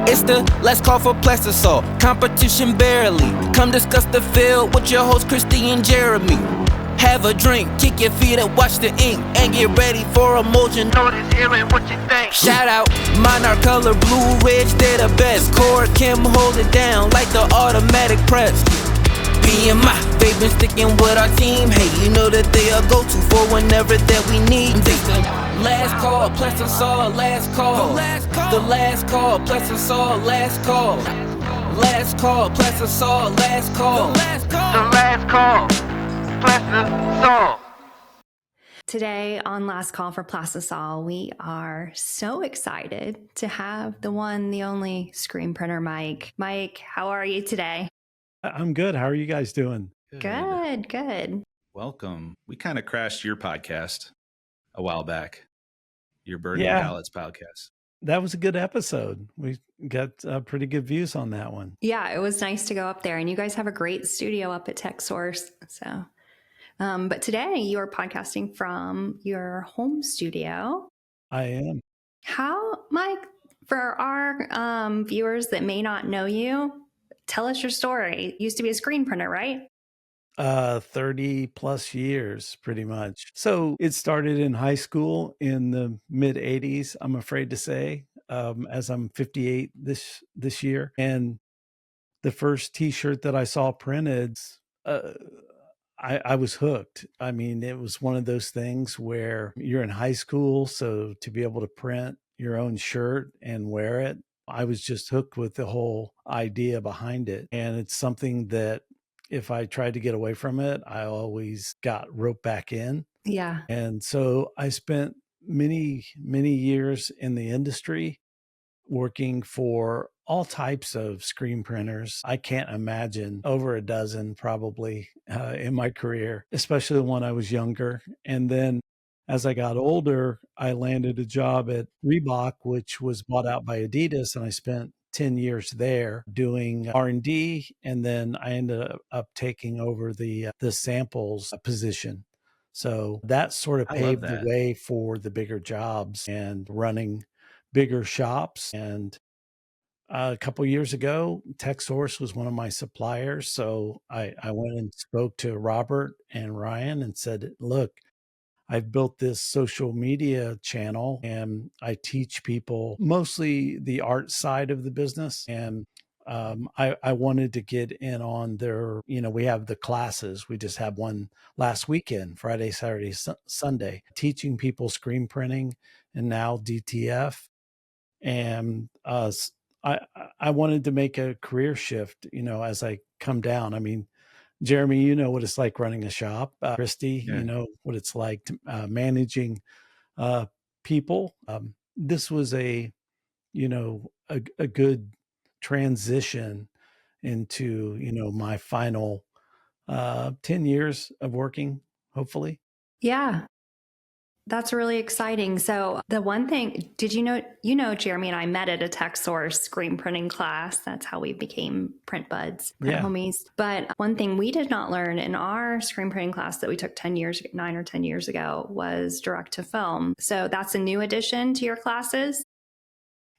It's the last call for Plastisol, competition barely. Come discuss the field with your host Christy and Jeremy. Have a drink, kick your feet up, watch the ink, and get ready for a motion. Notice hearing what you think. Shout out, Monarch color, Blue Ridge, they're the best. Core Kim hold it down like the automatic press. BMI, they've been sticking with our team. Hey, you know that they are go-to for whenever that we need. Last call, Plastisol, last call. The last call, Plastisol, last call. Last call, Plastisol, last call. The last call, Plastisol. Today on Last Call for Plastisol, we are so excited to have the one, the only screen printer, Mike. Mike, how are you today? I'm good. How are you guys doing? Good. Welcome. We kind of crashed your podcast a while back, your Burning Pallets podcast. That was a good episode. We got pretty good views on that one. Yeah, it was nice to go up there. And you guys have a great studio up at TechSource. So, but today you are podcasting from your home studio. I am. How, Mike, for our viewers that may not know you, tell us your story. You used to be a screen printer, right? 30 plus years, pretty much. So it started in high school in the mid 80s, I'm afraid to say, as I'm 58 this year. And the first t-shirt that I saw printed, I was hooked. I mean, it was one of those things where you're in high school, so to be able to print your own shirt and wear it, I was just hooked with the whole idea behind it. And it's something that if I tried to get away from it, I always got roped back in. Yeah. And so I spent many years in the industry working for all types of screen printers. I can't imagine over a dozen probably in my career, especially when I was younger. And then as I got older, I landed a job at Reebok, which was bought out by Adidas, and I spent 10 years there doing R&D, and then I ended up taking over the samples position. So that sort of paved the way for the bigger jobs and running bigger shops. And a couple of years ago, TechSource was one of my suppliers. So I went and spoke to Robert and Ryan and said, look, I've built this social media channel and I teach people mostly the art side of the business. And I wanted to get in on their, we have the classes. We just had one last weekend, Friday, Saturday, Sunday, teaching people screen printing and now DTF. And I wanted to make a career shift, as I come down. I mean, Jeremy, you know what it's like running a shop. Christy, you know what it's like to, managing people. This was a good transition into, my final 10 years of working, hopefully. Yeah. That's really exciting. So the one thing, did you know, Jeremy and I met at a TechSource screen printing class. That's how we became print buds, print homies. But one thing we did not learn in our screen printing class that we took 9 or 10 years ago was direct to film. So that's a new addition to your classes.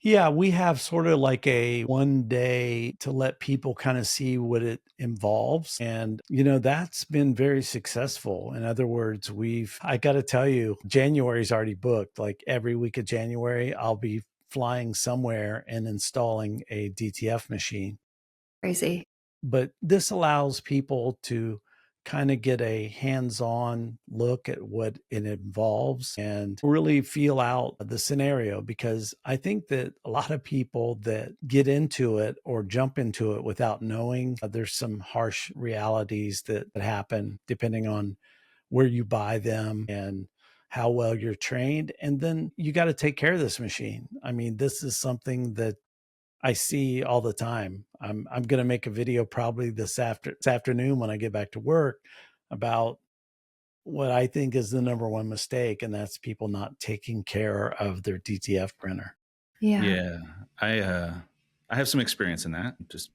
Yeah, we have sort of like a one day to let people kind of see what it involves. And, that's been very successful. In other words, I got to tell you, January's already booked. Like every week of January, I'll be flying somewhere and installing a DTF machine. Crazy. But this allows people to kind of get a hands-on look at what it involves and really feel out the scenario, because I think that a lot of people that get into it or jump into it without knowing, there's some harsh realities that happen depending on where you buy them and how well you're trained. And then you got to take care of this machine. I mean, this is something that I see all the time. I'm going to make a video probably this afternoon when I get back to work about what I think is the number one mistake, and that's people not taking care of their DTF printer. Yeah. I have some experience in that. Just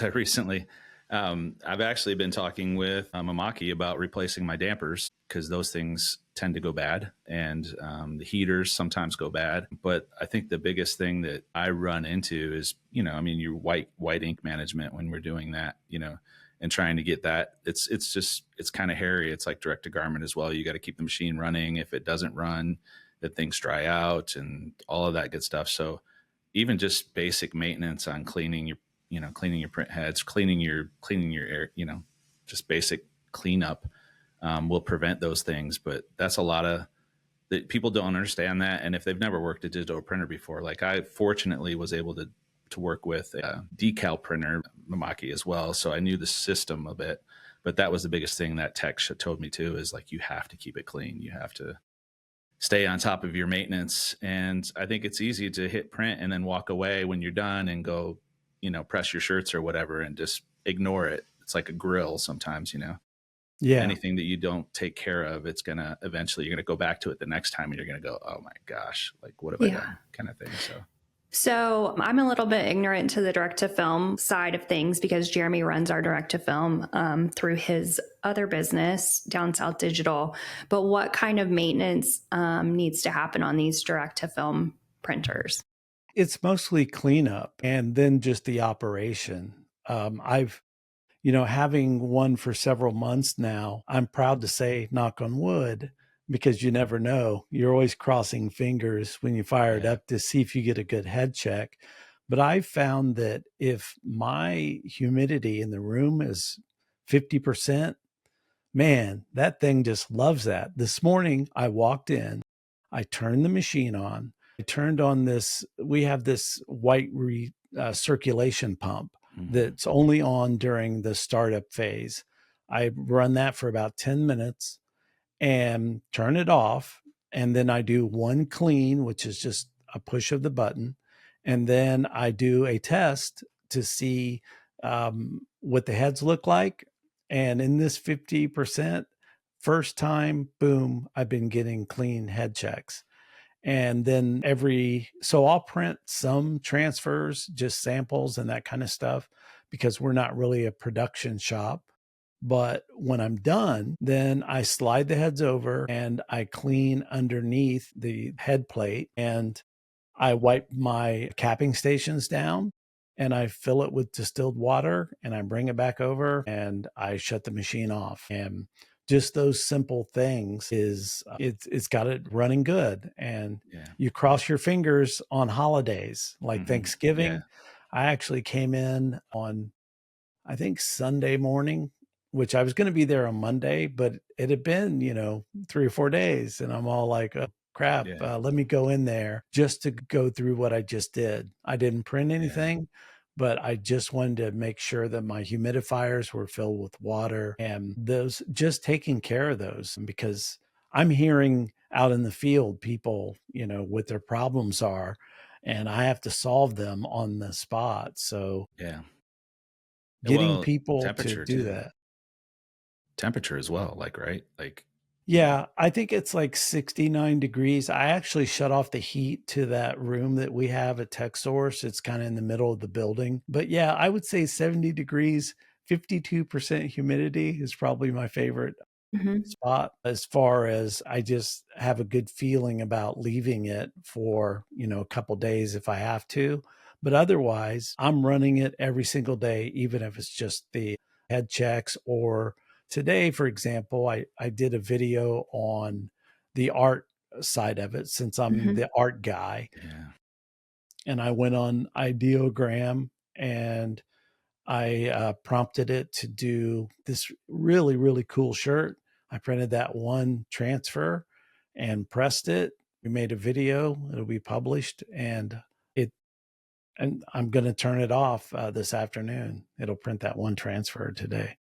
I recently I've actually been talking with Mamaki about replacing my dampers because those things tend to go bad, and the heaters sometimes go bad. But I think the biggest thing that I run into is, I mean, your white ink management when we're doing that, and trying to get that. It's kind of hairy. It's like direct to garment as well. You got to keep the machine running. If it doesn't run, then things dry out and all of that good stuff. So even just basic maintenance on cleaning your print heads, cleaning your air, just basic cleanup will prevent those things. But that's a lot of that people don't understand that. And if they've never worked a digital printer before, like I fortunately was able to work with a decal printer, Mamaki as well. So I knew the system of it. But that was the biggest thing that tech told me too, is like, you have to keep it clean. You have to stay on top of your maintenance. And I think it's easy to hit print and then walk away when you're done and go, press your shirts or whatever and just ignore it. It's like a grill sometimes, Yeah. Anything that you don't take care of, it's going to eventually, you're going to go back to it the next time and you're going to go, oh my gosh, like what have I done, kind of thing. So I'm a little bit ignorant to the direct to film side of things because Jeremy runs our direct to film through his other business, Down South Digital. But what kind of maintenance needs to happen on these direct to film printers? It's mostly cleanup and then just the operation. I've, having one for several months now, I'm proud to say, knock on wood, because you never know. You're always crossing fingers when you fire it up to see if you get a good head check. But I've found that if my humidity in the room is 50%, man, that thing just loves that. This morning, I walked in, I turned the machine on, I turned on we have this white circulation pump that's only on during the startup phase. I run that for about 10 minutes and turn it off. And then I do one clean, which is just a push of the button. And then I do a test to see what the heads look like. And in this 50%, first time, boom, I've been getting clean head checks. And then so I'll print some transfers, just samples and that kind of stuff, because we're not really a production shop. But when I'm done, then I slide the heads over and I clean underneath the head plate and I wipe my capping stations down and I fill it with distilled water and I bring it back over and I shut the machine off. And just those simple things it's got it running good. And you cross your fingers on holidays like Thanksgiving. Yeah. I actually came in on, I think, Sunday morning, which I was going to be there on Monday, but it had been, 3 or 4 days. And I'm all like, oh, crap, let me go in there just to go through what I just did. I didn't print anything, but I just wanted to make sure that my humidifiers were filled with water and those, just taking care of those, because I'm hearing out in the field people, what their problems are, and I have to solve them on the spot. So getting people to do that. Temperature as well, right? Yeah, I think it's like 69 degrees. I actually shut off the heat to that room that we have at Tech Source. It's kind of in the middle of the building. But yeah, I would say 70 degrees, 52% humidity is probably my favorite spot, as far as I just have a good feeling about leaving it for, a couple days if I have to. But otherwise, I'm running it every single day, even if it's just the head checks. Or today, for example, I did a video on the art side of it, since I'm the art guy. And I went on Ideogram and I prompted it to do this really, really cool shirt. I printed that one transfer and pressed it. We made a video. It'll be published, and I'm going to turn it off this afternoon. It'll print that one transfer today.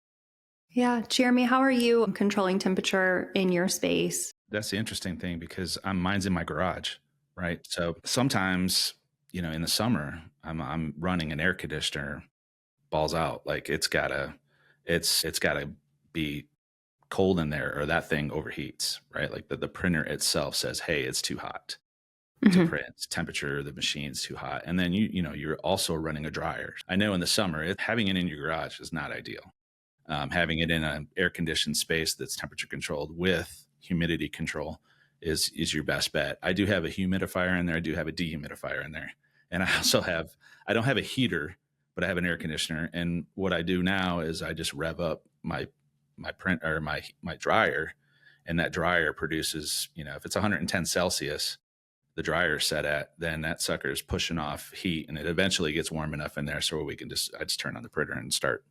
Yeah. Jeremy, how are you controlling temperature in your space? That's the interesting thing, because mine's in my garage, right? So sometimes, in the summer, I'm running an air conditioner balls out. Like it's gotta be cold in there or that thing overheats, right? Like the printer itself says, hey, it's too hot. to print. Temperature, the machine's too hot. And then you're also running a dryer. I know in the summer, having it in your garage is not ideal. Having it in an air conditioned space that's temperature controlled with humidity control is your best bet. I do have a humidifier in there. I do have a dehumidifier in there. And I don't have a heater, but I have an air conditioner. And what I do now is I just rev up my print or my dryer, and that dryer produces, if it's 110 Celsius, the dryer set at, then that sucker is pushing off heat, and it eventually gets warm enough in there so I just turn on the printer and start,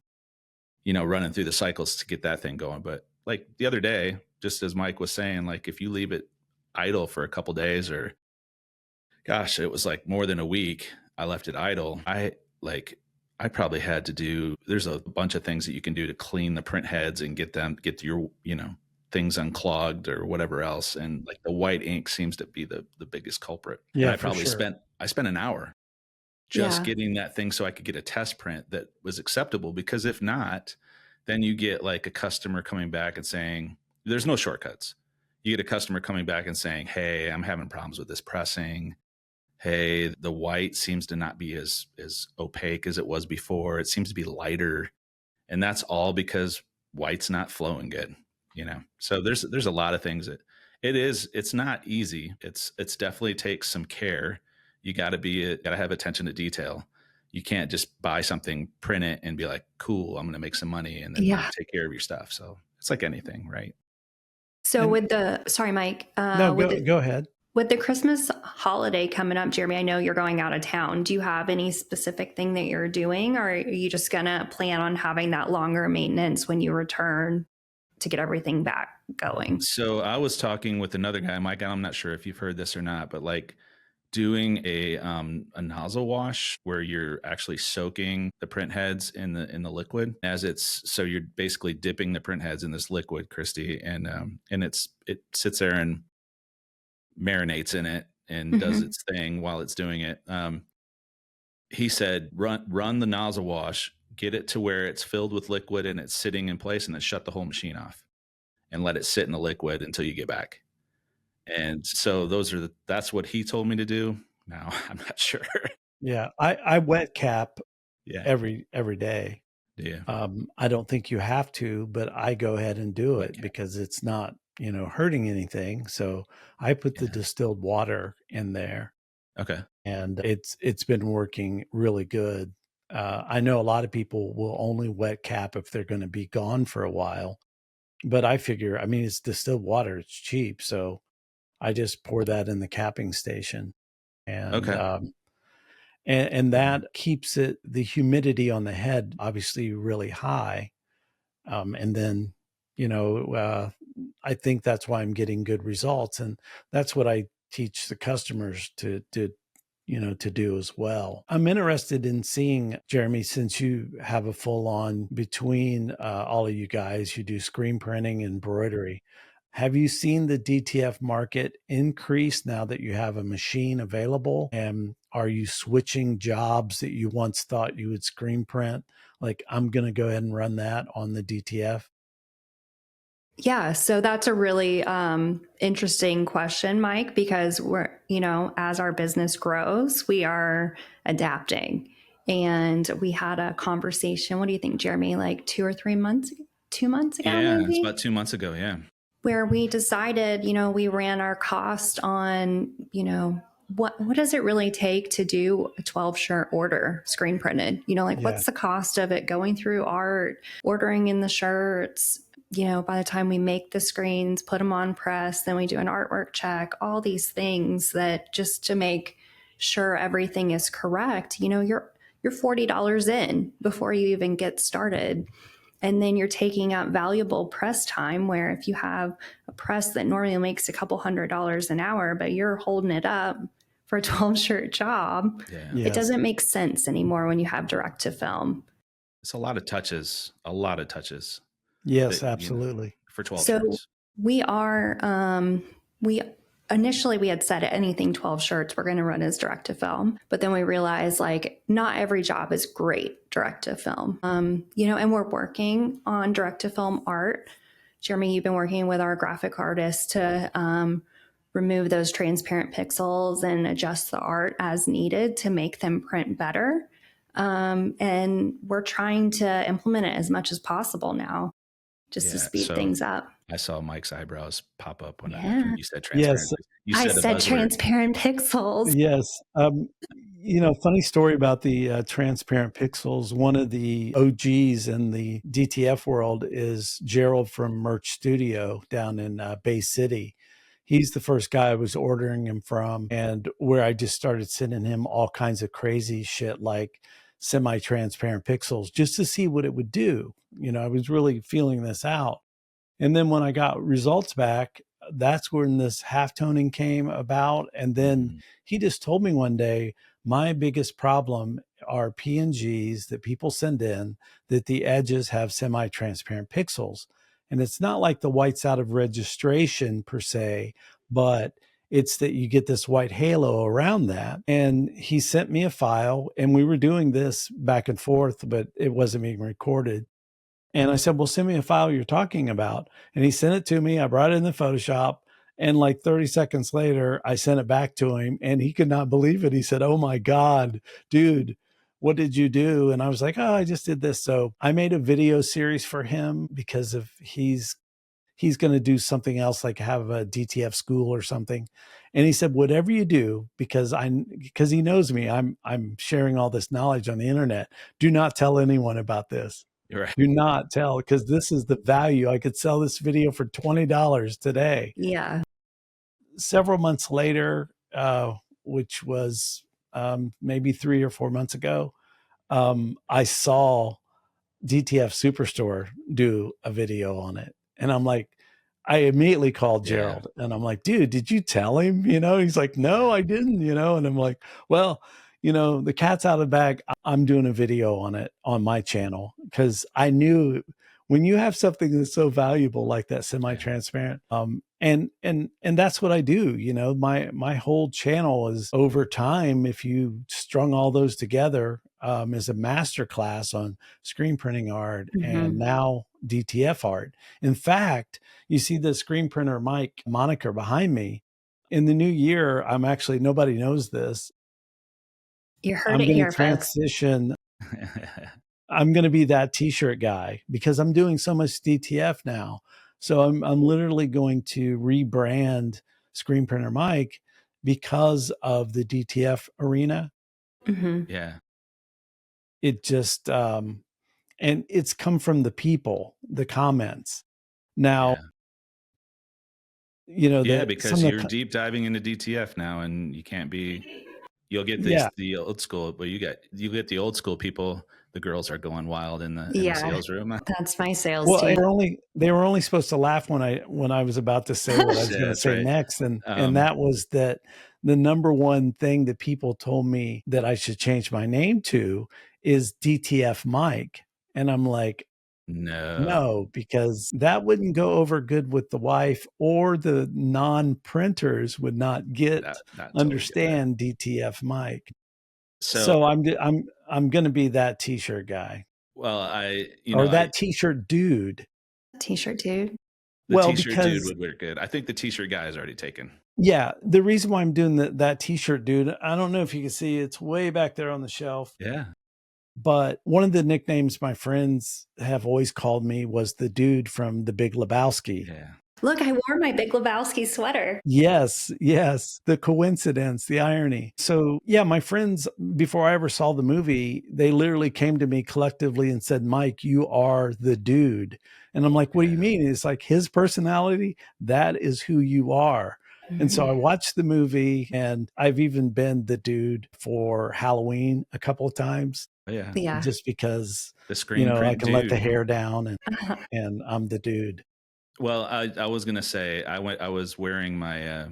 running through the cycles to get that thing going. But like the other day, just as Mike was saying, like if you leave it idle for a couple days, or gosh, it was like more than a week, I left it idle. I probably had to do, there's a bunch of things that you can do to clean the print heads and get your, things unclogged or whatever else. And like the white ink seems to be the biggest culprit. Yeah, and I spent an hour just getting that thing so I could get a test print that was acceptable, because if not, then you get like a customer coming back and saying, there's no shortcuts. You get a customer coming back and saying, hey, I'm having problems with this pressing. Hey, the white seems to not be as opaque as it was before. It seems to be lighter. And that's all because white's not flowing good, So there's a lot of things that it's not easy. It's definitely takes some care. You gotta have attention to detail. You can't just buy something, print it, and be like, cool, I'm going to make some money and then take care of your stuff. So it's like anything, right? So sorry, Mike. No, go ahead. With the Christmas holiday coming up, Jeremy, I know you're going out of town. Do you have any specific thing that you're doing, or are you just going to plan on having that longer maintenance when you return to get everything back going? So I was talking with another guy, Mike, and I'm not sure if you've heard this or not, but like doing a nozzle wash where you're actually soaking the print heads in the liquid so you're basically dipping the print heads in this liquid, Christy, and it sits there and marinates in it and does its thing while it's doing it. He said, run the nozzle wash, get it to where it's filled with liquid and it's sitting in place, and then shut the whole machine off and let it sit in the liquid until you get back. And so that's what he told me to do. Now I'm not sure. Yeah. I wet cap every day. Yeah. I don't think you have to, but I go ahead and do it because it's not, hurting anything. So I put the distilled water in there. Okay. And it's been working really good. I know a lot of people will only wet cap if they're going to be gone for a while, but I figure, it's distilled water. It's cheap. So I just pour that in the capping station, and and that keeps the humidity on the head obviously really high. And then, I think that's why I'm getting good results, and that's what I teach the customers to do as well. I'm interested in seeing, Jeremy, since you have a full on between all of you guys who do screen printing and embroidery. Have you seen the DTF market increase now that you have a machine available? And are you switching jobs that you once thought you would screen print? Like, I'm going to go ahead and run that on the DTF. Yeah, so that's a really interesting question, Mike, because we're, as our business grows, we are adapting. And we had a conversation, what do you think, Jeremy, like 2 months ago? Yeah, maybe? It's about 2 months ago, yeah. Where we decided, we ran our cost on, what does it really take to do a 12 shirt order screen printed? What's the cost of it going through art, ordering in the shirts? By the time we make the screens, put them on press, then we do an artwork check, all these things that just to make sure everything is correct, you're $40 in before you even get started. And then you're taking up valuable press time, where if you have a press that normally makes a couple $100 an hour, but you're holding it up for a 12 shirt job, it doesn't make sense anymore when you have direct to film. It's a lot of touches. Yes, absolutely. For 12 so shirts. We are, we had said anything 12 shirts we're going to run as direct to film, but then we realized not every job is great direct to film. And we're working on direct to film art. Jeremy, you've been working with our graphic artist to remove those transparent pixels and adjust the art as needed to make them print better. And we're trying to implement it as much as possible now, just to speed things up. I saw Mike's eyebrows pop up when you said Yes. transparent. You I said said transparent pixels. Yes. Funny story about the transparent pixels. One of the OGs in the DTF world is Gerald from Merch Studio down in Bay City. He's the first guy I was ordering him from, and where I just started sending him all kinds of crazy shit like semi-transparent pixels just to see what it would do. I was really feeling this out. And then when I got results back, that's when this halftoning came about. And then he just told me one day, my biggest problem are PNGs that people send in that the edges have semi-transparent pixels. And it's not like the white's out of registration per se, but it's that you get this white halo around that. And he sent me a file, and we were doing this back and forth, but it wasn't being recorded. And I said, well, send me a file you're talking about. And he sent it to me. I brought it in the Photoshop. And like 30 seconds later, I sent it back to him, and he could not believe it. He said, oh my God, dude, what did you do? And I was like, oh, I just did this. So I made a video series for him because of he's going to do something else, like have a DTF school or something. And he said, whatever you do, because he knows me, I'm sharing all this knowledge on the internet. Do not tell anyone about this. Right. Do not tell, because this is the value. I could sell this video for $20 today. Yeah. Several months later, which was maybe 3 or 4 months ago, I saw DTF Superstore do a video on it. And I'm like, I immediately called Gerald, and I'm like, dude, did you tell him? He's like, no, I didn't, and I'm like, well, the cat's out of the bag. I'm doing a video on it on my channel, because I knew when you have something that's so valuable like that semi-transparent, and that's what I do. My whole channel is, over time, if you strung all those together, is a master class on screen printing art and now DTF art. In fact, you see the screen printer Mike moniker behind me. In the new year, I'm actually, nobody knows this, You heard I'm it going here, to transition. I'm going to be that t-shirt guy, because I'm doing so much DTF now. So I'm literally going to rebrand Screen Printer Mike because of the DTF arena. Yeah. It just, and it's come from the people, the comments. Now, because you're deep diving into DTF now, and you can't be, you'll get the old school, but you get the old school people. The girls are going wild in the sales room. That's my sales team. They were only supposed to laugh when I was about to say what I was going to say next. And that was that the number one thing that people told me that I should change my name to is DTF Mike. And I'm like, no, because that wouldn't go over good with the wife, or the non-printers would not understand DTF Mike. So I'm going to be that t-shirt guy. Well, that t-shirt dude. T-shirt dude. The t-shirt dude would work good. I think the t-shirt guy is already taken. Yeah, the reason why I'm doing that t-shirt dude, I don't know if you can see, it's way back there on the shelf. Yeah. But one of the nicknames my friends have always called me was the dude from The Big Lebowski. Yeah. Look, I wore my Big Lebowski sweater. Yes. The coincidence, the irony. So yeah, my friends, before I ever saw the movie, they literally came to me collectively and said, Mike, you are the dude. And I'm like, what do you mean? It's like his personality, that is who you are. And so I watched the movie, and I've even been the dude for Halloween a couple of times. Yeah. Just because, the screen I can dude. let the hair down, and I'm the dude. Well, I was going to say, I was wearing my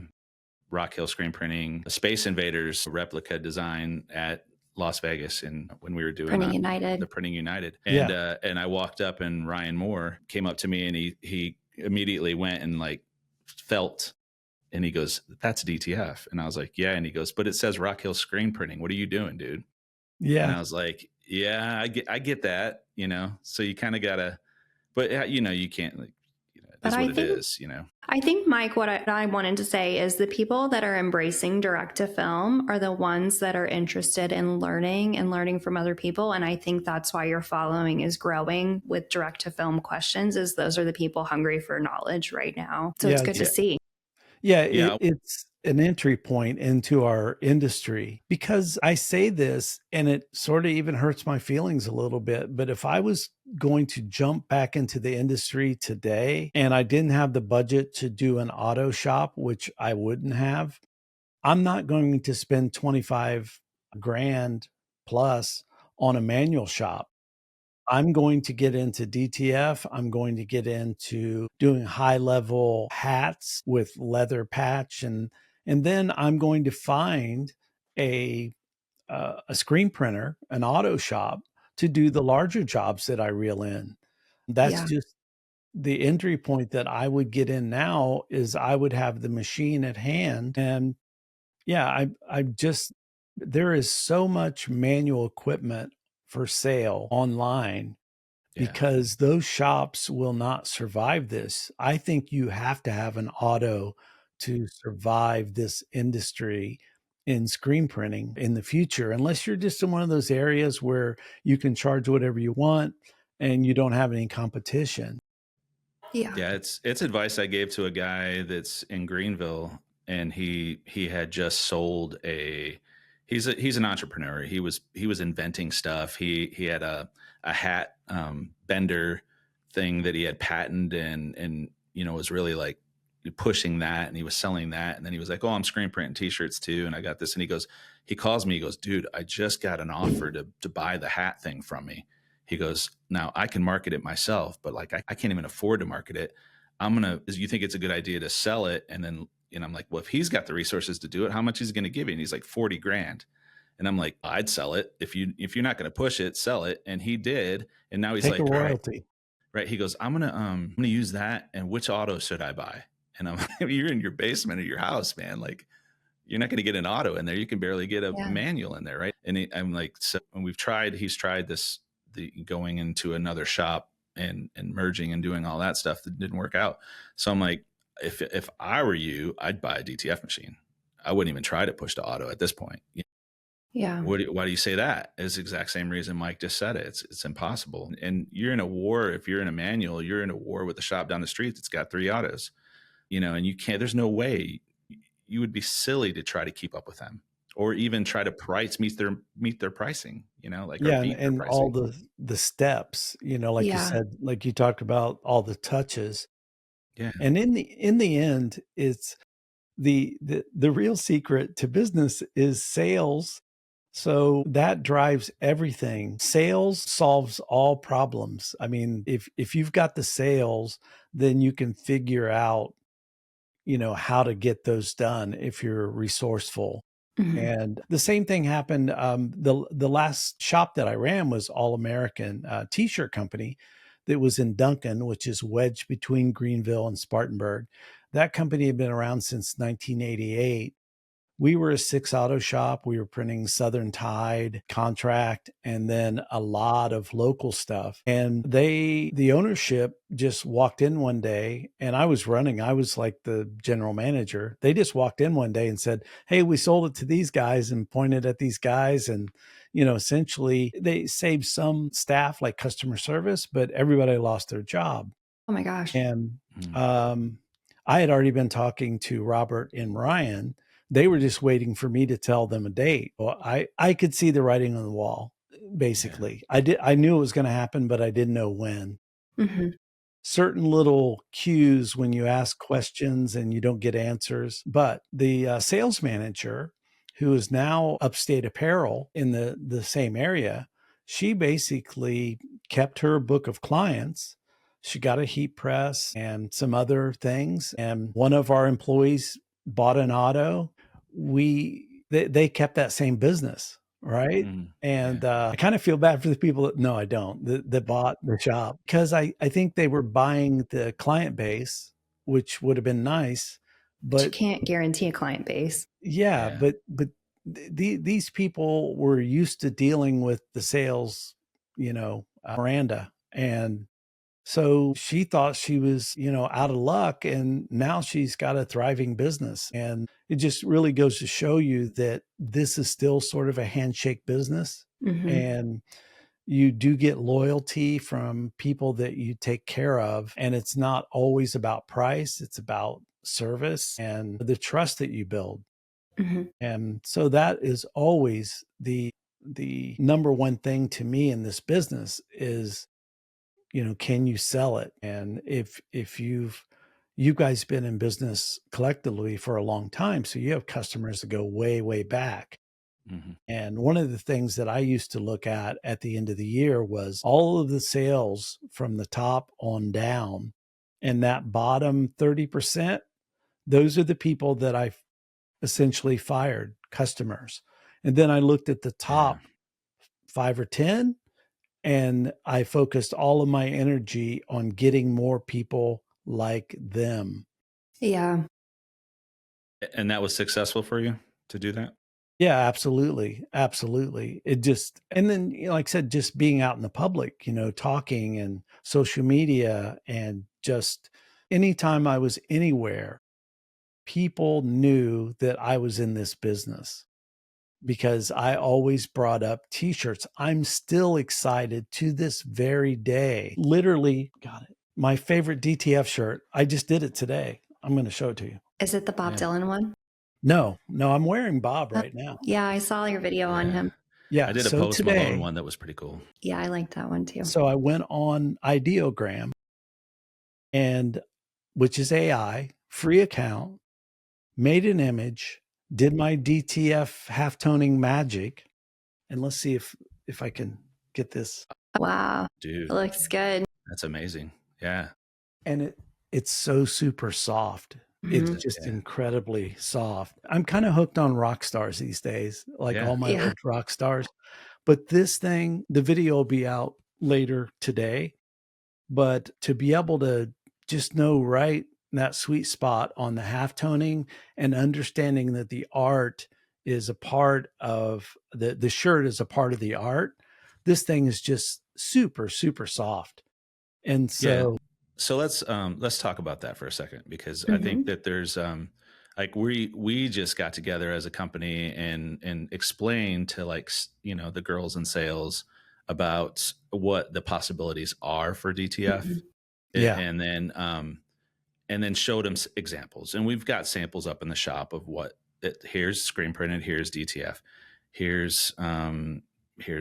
Rock Hill screen printing Space Invaders replica design at Las Vegas, and when we were doing the Printing United. And I walked up, and Ryan Moore came up to me, and he immediately went and like felt, and he goes, that's DTF. And I was like, yeah. And he goes, but it says Rock Hill screen printing. What are you doing, dude? Yeah. And I was like, yeah, I get that, so you kind of gotta, but you can't, like, But what it is, you know? I think, Mike, what I wanted to say is the people that are embracing direct to film are the ones that are interested in learning and learning from other people. And I think that's why your following is growing with direct to film questions, is those are the people hungry for knowledge right now. So it's good to see. Yeah, Yeah. it's an entry point into our industry, because I say this and it sort of even hurts my feelings a little bit. But if I was going to jump back into the industry today and I didn't have the budget to do an auto shop, which I wouldn't have, I'm not going to spend 25 grand plus on a manual shop. I'm going to get into DTF. I'm going to get into doing high level hats with leather patch, and then I'm going to find a a screen printer, an auto shop, to do the larger jobs that I reel in. That's Yeah. just the entry point that I would get in now. Is I would have the machine at hand, and yeah, I just, there is so much manual equipment for sale online, Yeah. because those shops will not survive this. I think you have to have an auto to survive this industry in screen printing in the future, unless you're just in one of those areas where you can charge whatever you want and you don't have any competition. Yeah. Yeah, it's advice I gave to a guy that's in Greenville, and he had just sold a he's an entrepreneur. He was inventing stuff. He had a hat bender thing that he had patented, and you know, was really like pushing that, and he was selling that, and then he was like, "Oh, I'm screen printing t-shirts too, and I got this." And he calls me, he goes, "Dude, I just got an offer to buy the hat thing from me." He goes, "Now I can market it myself, but like I can't even afford to market it. You think it's a good idea to sell it?" And then, I'm like, "Well, if he's got the resources to do it, how much is he going to give you?" And he's like, 40 grand. And I'm like, "I'd sell it. If you're not going to push it, sell it." And he did. And now he's Take a like, "All right, royalty. right." He goes, I'm gonna use that. And which auto should I buy?" And I'm like, "You're in your basement of your house, man. Like, you're not going to get an auto in there. You can barely get a Yeah. manual in there, right?" And I'm like, so when he's tried going into another shop and merging and doing all that stuff that didn't work out. So I'm like, if I were you, I'd buy a DTF machine. I wouldn't even try to push to auto at this point. Yeah. Why do you say that? It's the exact same reason Mike just said it. It's impossible. And you're in a war. If you're in a manual, you're in a war with a shop down the street that's got 3 autos, and you can't, there's no way. You would be silly to try to keep up with them, or even try to meet their pricing, like, or Yeah, beat their and all pricing. the steps, like you Yeah. said, like you talked about all the touches. Yeah. And in the end, it's the real secret to business is sales. So that drives everything. Sales solves all problems. I mean, if you've got the sales, then you can figure out, how to get those done if you're resourceful. Mhm. And the same thing happened. The last shop that I ran was All American T-shirt company that was in Duncan, which is wedged between Greenville and Spartanburg. That company had been around since 1988. We were a 6 auto shop. We were printing Southern Tide, Contract, and then a lot of local stuff. And the ownership just walked in one day, and I was like the general manager. They just walked in one day and said, "Hey, we sold it to these guys," and pointed at these guys. And, essentially they saved some staff like customer service, but everybody lost their job. Oh my gosh. And Mm. I had already been talking to Robert and Ryan. They were just waiting for me to tell them a date. Well, I could see the writing on the wall, basically. I knew it was going to happen, but I didn't know when. Mhm. Certain little cues when you ask questions and you don't get answers. But the sales manager, who is now Upstate Apparel in the same area, she basically kept her book of clients. She got a heat press and some other things. And one of our employees bought an auto. They kept that same business, right? Mm. And Yeah. I kind of feel bad for the people no, I don't, that bought the shop, because I think they were buying the client base, which would have been nice. But you But can't guarantee a client base. yeah, Yeah. but these people were used to dealing with the sales, Miranda. And So she thought she was, out of luck, and now she's got a thriving business. And it just really goes to show you that this is still sort of a handshake business. And you do get loyalty from people that you take care of. And it's not always about price, it's about service and the trust that you build. And so that is always the number one thing to me in this business is, can you sell it? And if you guys been in business collectively for a long time, so you have customers that go way, way back. And one of the things that I used to look at the end of the year was all of the sales from the top on down. And that bottom 30%, those are the people that I essentially fired, customers. And then I looked at the top 5 or 10, and I focused all of my energy on getting more people like them. Yeah. And that was successful for you to do that? Yeah, absolutely. Absolutely. It just, and then, like I said, just being out in the public, talking and social media, and just anytime I was anywhere, people knew that I was in this business because I always brought up t-shirts. I'm still excited to this very day. Literally, got it. My favorite DTF shirt. I just did it today. I'm going to show it to you. Is it the Bob Dylan one? No, I'm wearing Bob right now. Yeah, I saw your video on him. Yeah, I did a Post Malone one that was pretty cool. Yeah, I like that one too. So I went on Ideogram, and which is AI, free account, made an image, did my DTF halftoning magic, and let's see if I can get this. Wow, dude, it looks good. That's amazing. Yeah, and it's so super soft. It's just incredibly soft. I'm kind of hooked on rock stars these days, like all my old rock stars. But this thing, the video will be out later today. But to be able to just know right that sweet spot on the halftoning and understanding that the art is a part of the shirt is a part of the art, this thing is just super, super soft. And so So let's talk about that for a second, because I think that there's like we just got together as a company and explained to, like, the girls in sales about what the possibilities are for DTF. And then showed them examples, and we've got samples up in the shop of here's screen printed, here's DTF, here's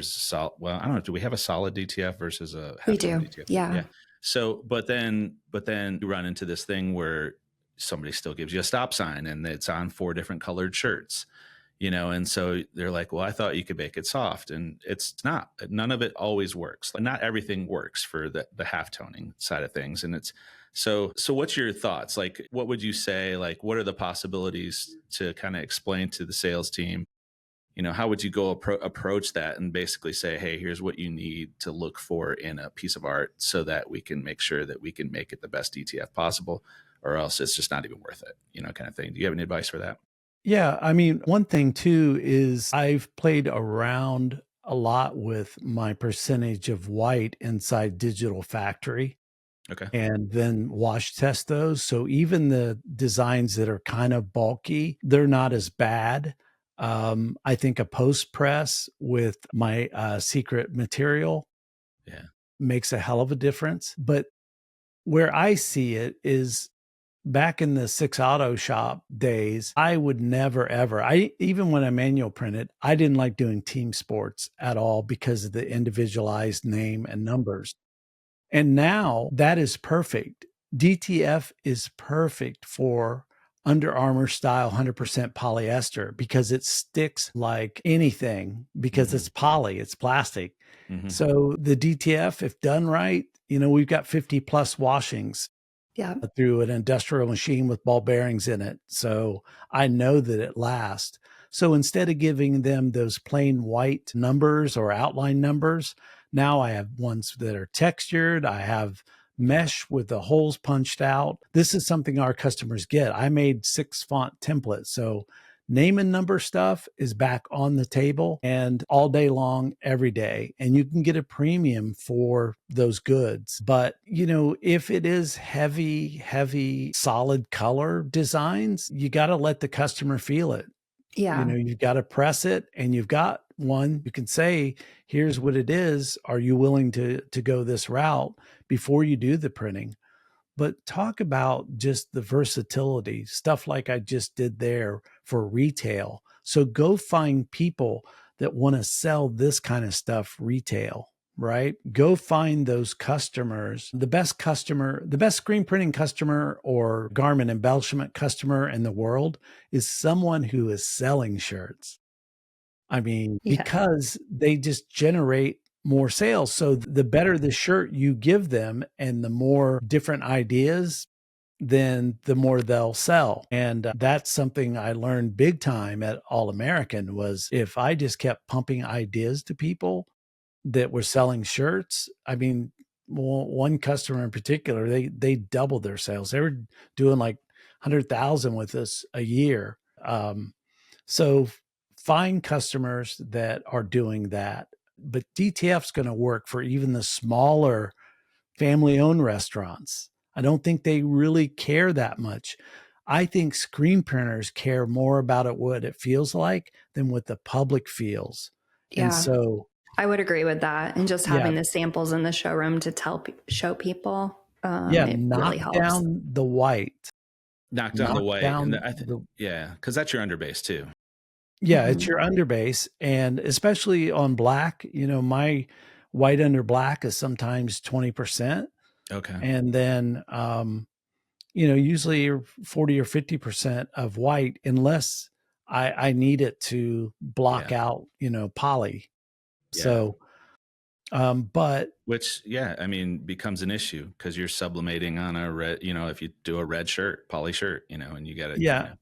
solid. Well, I don't know. Do we have a solid DTF versus a half tone DTF? Yeah. So, but then you run into this thing where somebody still gives you a stop sign and it's on 4 different colored shirts, and so they're like, well, I thought you could make it soft, and it's not. None of it always works. Like, not everything works for the half toning side of things. And it's so what's your thoughts? Like, what would you say? Like, what are the possibilities to kind of explain to the sales team? How would you go approach that and basically say, hey, here's what you need to look for in a piece of art so that we can make sure that we can make it the best DTF possible, or else it's just not even worth it, kind of thing. Do you have any advice for that? Yeah. I mean, one thing too is I've played around a lot with my percentage of white inside Digital Factory. Okay. And then wash test those. So even the designs that are kind of bulky, they're not as bad. I think a post press with my secret material makes a hell of a difference. But where I see it is back in the 6 Auto Shop days, I would never, ever, even when I manual printed, I didn't like doing team sports at all because of the individualized name and numbers. And now that is perfect. DTF is perfect for Under Armour style 100% polyester because it sticks like anything because it's poly, it's plastic. So the DTF, if done right, we've got 50 plus washings through an industrial machine with ball bearings in it. So I know that it lasts. So instead of giving them those plain white numbers or outline numbers, now I have ones that are textured. I have mesh with the holes punched out. This is something our customers get. I made 6 font templates. So name and number stuff is back on the table and all day long, every day. And you can get a premium for those goods. But, if it is heavy, solid color designs, you got to let the customer feel it. Yeah. You've got to press it, and you've got one. You can say, here's what it is. Are you willing to go this route before you do the printing? But talk about just the versatility, stuff like I just did there for retail. So go find people that want to sell this kind of stuff retail, right? Go find those customers. The best screen printing customer or garment embellishment customer in the world is someone who is selling shirts. I mean, Yeah. because they just generate more sales. So the better the shirt you give them and the more different ideas, then the more they'll sell. And that's something I learned big time at All American was if I just kept pumping ideas to people that were selling shirts, I mean, one customer in particular, they doubled their sales. They were doing like 100,000 with us a year. So find customers that are doing that. But DTF's going to work for even the smaller family-owned restaurants. I don't think they really care that much. I think screen printers care more about it, what it feels like, than what the public feels. Yeah. And so I would agree with that. And just Yeah. having the samples in the showroom to show people, it knock really helps. down the white. Knock down the white. down And because that's your underbase too. Yeah, it's your underbase. And especially on black, my white under black is sometimes 20%. Okay. And then, usually 40 or 50% of white, unless I need it to block out, poly. Yeah. So, but which, I mean, becomes an issue because you're sublimating on a red, if you do a red shirt, poly shirt, and you got it. yeah.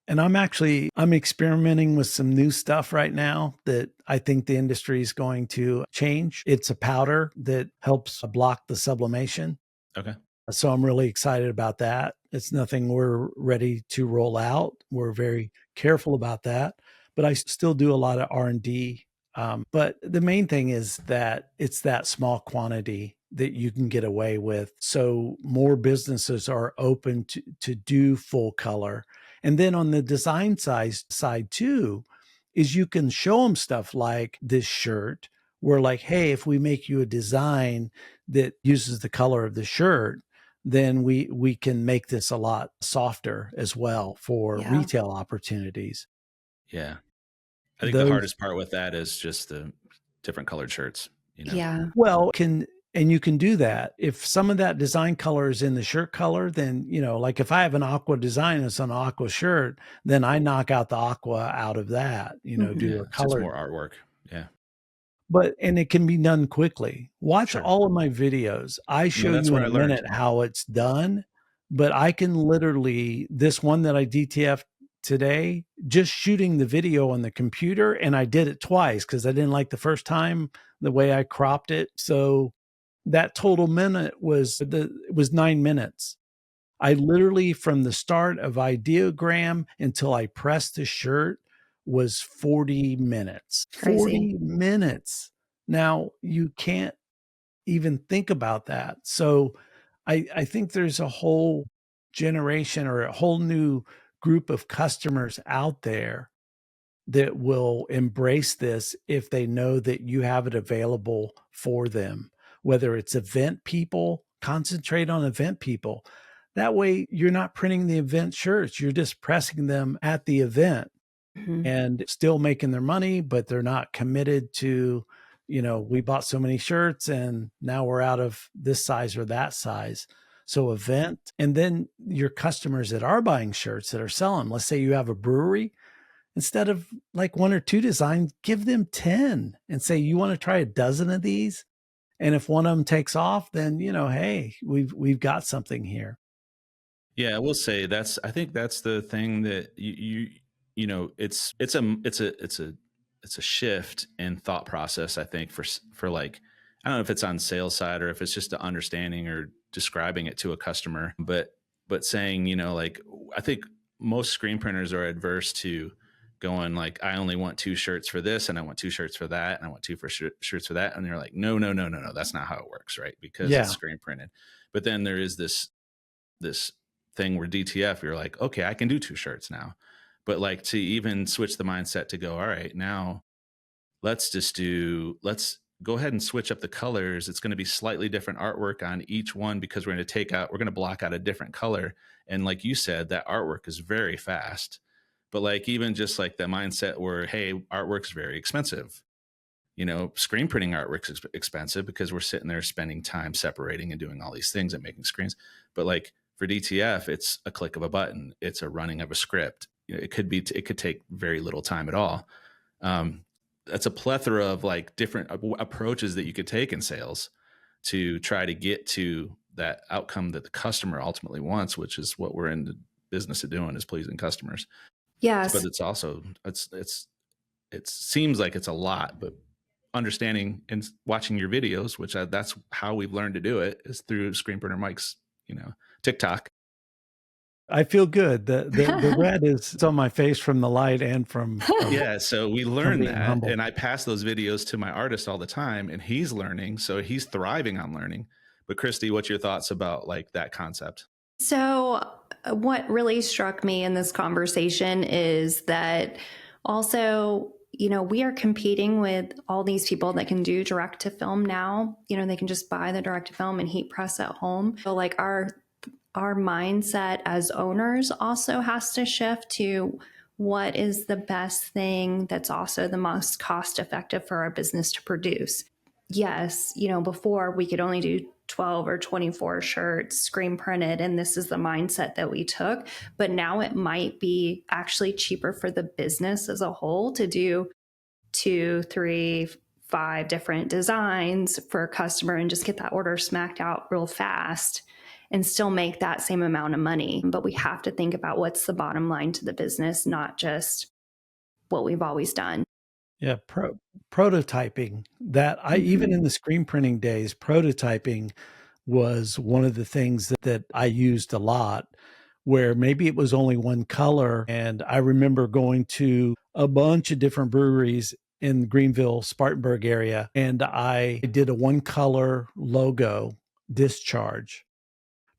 And I'm experimenting with some new stuff right now that I think the industry is going to change. It's a powder that helps block the sublimation. Okay. So I'm really excited about that. It's nothing we're ready to roll out. We're very careful about that, but I still do a lot of R&D. But the main thing is that it's that small quantity that you can get away with. So more businesses are open to do full color. And then on the design side too, is you can show them stuff like this shirt. We're like, hey, if we make you a design that uses the color of the shirt, then we can make this a lot softer as well for retail opportunities. Yeah. I think the hardest part with that is just the different colored shirts, Yeah. Well, you can do that. If some of that design color is in the shirt color, then, like if I have an aqua design and it's an aqua shirt, then I knock out the aqua out of that, do a color. Just more artwork. Yeah. And it can be done quickly. Watch all of my videos. I show you in a minute how it's done, but I can literally, this one that I DTF'd today, just shooting the video on the computer, and I did it twice because I didn't like the first time the way I cropped it. So that total minute was 9 minutes. I literally, from the start of ideogram until I pressed the shirt, was 40 minutes. Crazy. 40 minutes. Now you can't even think about that. So I think there's a whole generation or a whole new group of customers out there that will embrace this if they know that you have it available for them. Whether it's event people, concentrate on event people. That way you're not printing the event shirts. You're just pressing them at the event and still making their money, but they're not committed to, we bought so many shirts and now we're out of this size or that size. So event, and then your customers that are buying shirts that are selling, let's say you have a brewery, instead of like 1 or 2 designs, give them 10 and say, you want to try a dozen of these? And if one of them takes off, then, hey, we've got something here. Yeah, I will say I think that's the thing that it's a shift in thought process. I think for like, I don't know if it's on sales side or if it's just the understanding or describing it to a customer, but saying, like, I think most screen printers are adverse to going like, I only want 2 shirts for this, and I want 2 shirts for that, and I want 2 for shirts for that. And they're like, no, no, no, no, no, that's not how it works, right? Because it's Yeah. screen printed. But then there is this thing where DTF, you're like, okay, I can do 2 shirts now. But like to even switch the mindset to go, all right, now let's go ahead and switch up the colors. It's going to be slightly different artwork on each one because we're going to block out a different color. And like you said, that artwork is very fast. But like even just like the mindset where, hey, artwork's very expensive. Screen printing artwork's expensive because we're sitting there spending time separating and doing all these things and making screens. But like for DTF, it's a click of a button. It's a running of a script. It could take very little time at all. That's a plethora of like different approaches that you could take in sales to try to get to that outcome that the customer ultimately wants, which is what we're in the business of doing, is pleasing customers. Yes. But it's also, it seems like it's a lot, but understanding and watching your videos, which that's how we've learned to do it, is through Screen Printer Mike's, TikTok. I feel good. The red is on my face from the light and from yeah. So we learned that, humble. and I pass those videos to my artist all the time, and he's learning. So he's thriving on learning. But Christy, what's your thoughts about like that concept? So what really struck me in this conversation is that also, we are competing with all these people that can do direct to film now. They can just buy the direct to film and heat press at home. So like our mindset as owners also has to shift to what is the best thing that's also the most cost effective for our business to produce. Yes, before we could only do 12 or 24 shirts screen printed, and this is the mindset that we took. But now it might be actually cheaper for the business as a whole to do 2, 3, 5 different designs for a customer and just get that order smacked out real fast and still make that same amount of money. But we have to think about what's the bottom line to the business, not just what we've always done. Yeah, prototyping that even in the screen printing days, prototyping was one of the things that I used a lot, where maybe it was only one color. And I remember going to a bunch of different breweries in Greenville, Spartanburg area, and I did a one color logo discharge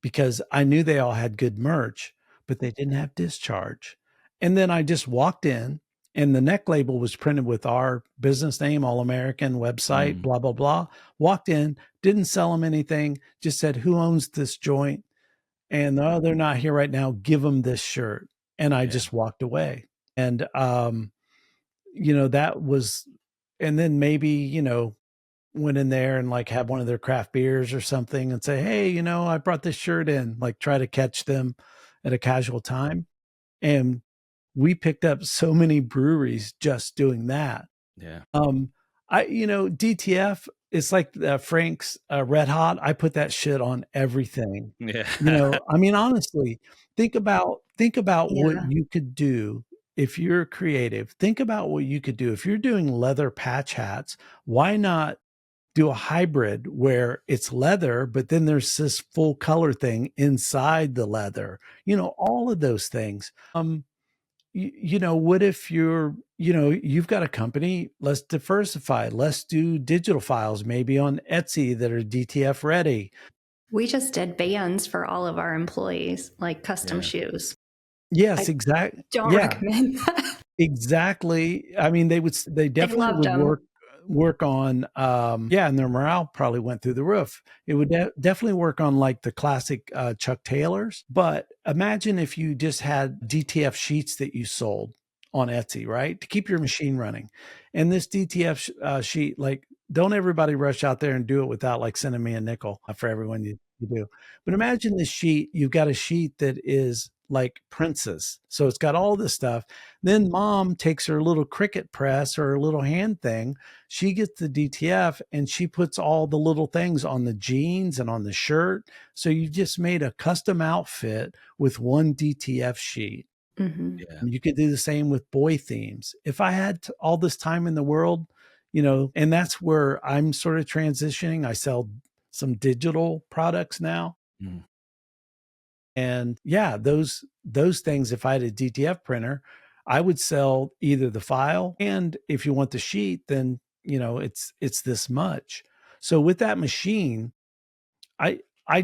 because I knew they all had good merch, but they didn't have discharge. And then I just walked in, and the neck label was printed with our business name, All American website, blah, blah, blah. Walked in, didn't sell them anything, just said, who owns this joint? And oh, they're not here right now. Give them this shirt. And I just walked away. And, that was, and then maybe, went in there and like have one of their craft beers or something and say, hey, I brought this shirt in, like try to catch them at a casual time. And we picked up so many breweries just doing that. Yeah. DTF, it's like Frank's Red Hot. I put that shit on everything. Yeah. Honestly, think about what you could do if you're creative. Think about what you could do if you're doing leather patch hats. Why not do a hybrid where it's leather, but then there's this full color thing inside the leather, all of those things. What if you've got a company, let's diversify, let's do digital files, maybe on Etsy that are DTF ready. We just did bands for all of our employees, like custom shoes. Yes, exactly. Don't recommend that. Exactly. I mean, they definitely would work on and their morale probably went through the roof. It would definitely work on like the classic Chuck Taylors. But imagine if you just had DTF sheets that you sold on Etsy, right, to keep your machine running. And this DTF sheet, like, don't everybody rush out there and do it without like sending me a nickel for everyone you do. But imagine this sheet, you've got a sheet that is like Princess. So it's got all this stuff. Then mom takes her little Cricut press or her little hand thing. She gets the DTF and she puts all the little things on the jeans and on the shirt. So you just made a custom outfit with one DTF sheet. Mm-hmm. Yeah. You could do the same with boy themes. If I had all this time in the world, and that's where I'm sort of transitioning. I sell some digital products now. And those things, if I had a DTF printer, I would sell either the file, and if you want the sheet, then, it's this much. So with that machine, I I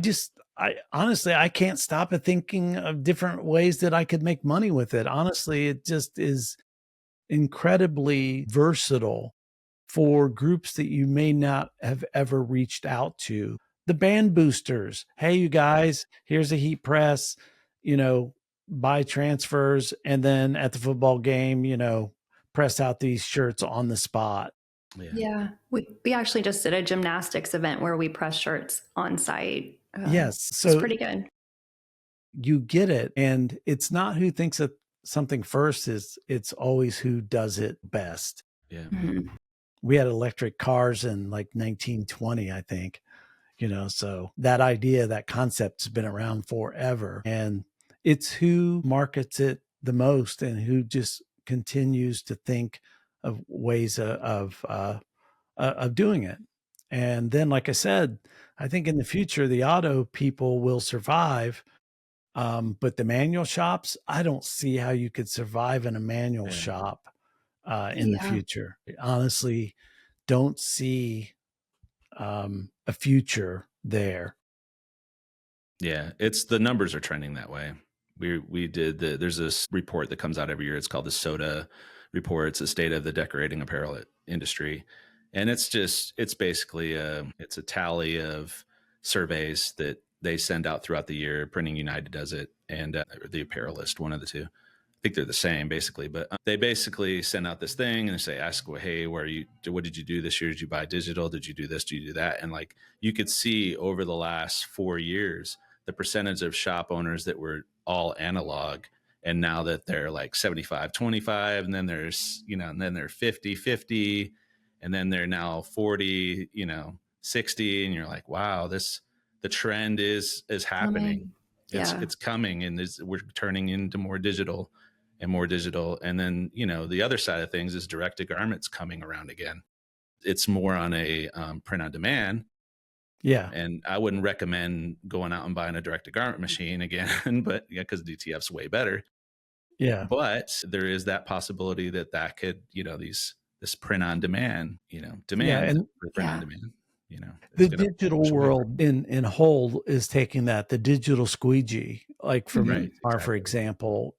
honestly, I can't stop at thinking of different ways that I could make money with it. Honestly, it just is incredibly versatile for groups that you may not have ever reached out to. The band boosters. Hey, you guys, here's a heat press, you know, buy transfers, and then at the football game, press out these shirts on the spot. Yeah. We actually just did a gymnastics event where we press shirts on site. Yes. It's So pretty good. you get it. And it's not who thinks of something first, it's always who does it best. Yeah. Mhm. We had electric cars in like 1920, I think. So that idea, that concept's been around forever, and it's who markets it the most and who just continues to think of ways of doing it. And then, like I said, I think in the future the auto people will survive, but the manual shops, I don't see how you could survive in a manual shop in the future. I honestly don't see a future there. Yeah, it's the numbers are trending that way. We did there's this report that comes out every year. It's called the SOTA report. It's the state of the decorating apparel industry, and it's basically it's a tally of surveys that they send out throughout the year. Printing United does it, and the Apparelist, one of the two. I think they're the same basically, but they basically send out this thing and they say, ask, well, hey, what did you do this year? Did you buy digital? Did you do this? Did you do that? And like, you could see over the last 4 years, the percentage of shop owners that were all analog. And now that they're like 75-25, and then there's, and then they're 50-50, and then they're now 40, 60. And you're like, wow, the trend is happening. It's coming, and we're turning into more digital and more digital. And then, the other side of things is direct to garments coming around again. It's more on a print on demand. Yeah. And I wouldn't recommend going out and buying a direct to garment machine again, but because DTF's way better. Yeah. But there is that possibility that could, this print on demand, And for print on demand. The digital world in whole is taking that, the digital squeegee, like for me, for example,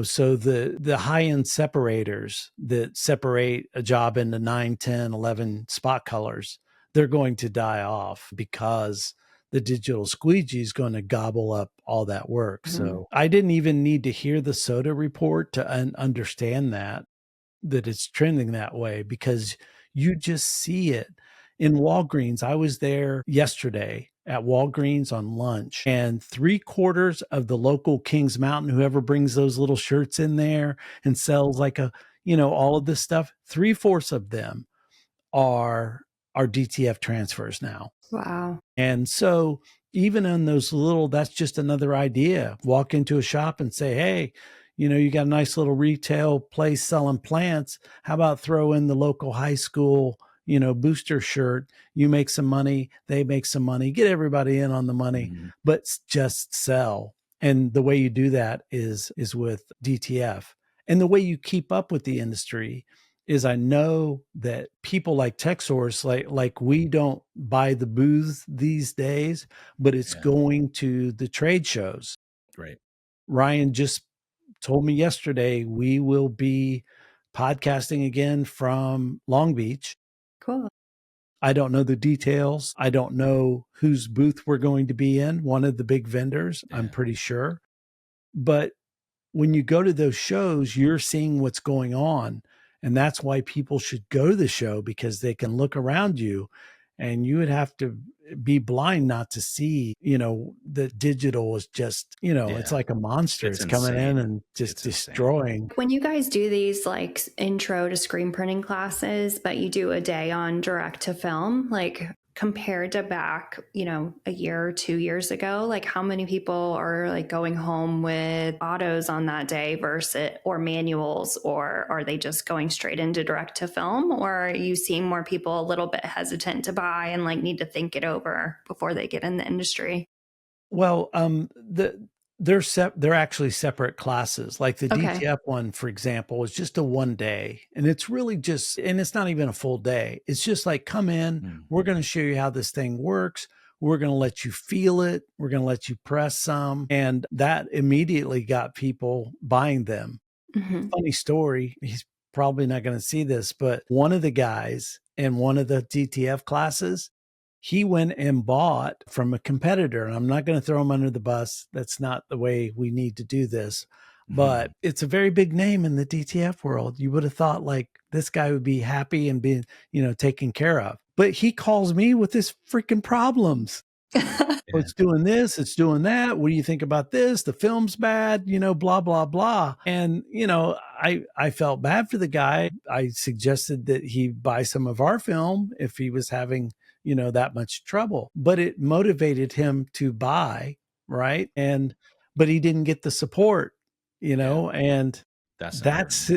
so the high-end separators that separate a job into 9, 10, 11 spot colors, they're going to die off because the digital squeegee is going to gobble up all that work. Mm-hmm. So I didn't even need to hear the SOTA report to understand that it's trending that way, because you just see it. In Walgreens, I was there yesterday at Walgreens on lunch, and 3/4 of the local Kings Mountain, whoever brings those little shirts in there and sells like all of this stuff, 3/4 of them are DTF transfers now. Wow. And so even in those that's just another idea. Walk into a shop and say, hey, you got a nice little retail place selling plants. How about throw in the local high school, booster shirt? You make some money, they make some money, get everybody in on the money, but just sell. And the way you do that is with DTF. And the way you keep up with the industry is, I know that people like TechSource, like we don't buy the booths these days, but it's going to the trade shows. Right. Ryan just told me yesterday we will be podcasting again from Long Beach. Cool. I don't know the details. I don't know whose booth we're going to be in. One of the big vendors, I'm pretty sure. But when you go to those shows, you're seeing what's going on. And that's why people should go to the show, because they can look around you, and you would have to be blind not to see, that digital is just, it's like a monster. It's coming in and just destroying. Insane. When you guys do these like intro to screen printing classes, but you do a day on direct to film, like compared to back, a year or 2 years ago, like how many people are like going home with autos on that day versus or manuals, or are they just going straight into direct to film, or are you seeing more people a little bit hesitant to buy and like need to think it over before they get in the industry? Well, they're actually separate classes. Like the Okay. DTF one, for example, is just a 1 day, and it's really just, and it's not even a full day. It's just like, come in, we're going to show you how this thing works. We're going to let you feel it. We're going to let you press some. And that immediately got people buying them. Funny story. He's probably not going to see this, but one of the guys in one of the DTF classes, he went and bought from a competitor. And I'm not going to throw him under the bus. That's not the way we need to do this. But it's a very big name in the DTF world. You would have thought like this guy would be happy and being, taken care of. But he calls me with his freaking problems. It's doing this, it's doing that. What do you think about this? The film's bad, blah, blah, blah. And, I felt bad for the guy. I suggested that he buy some of our film if he was having, that much trouble. But it motivated him to buy, right? But he didn't get the support, and that's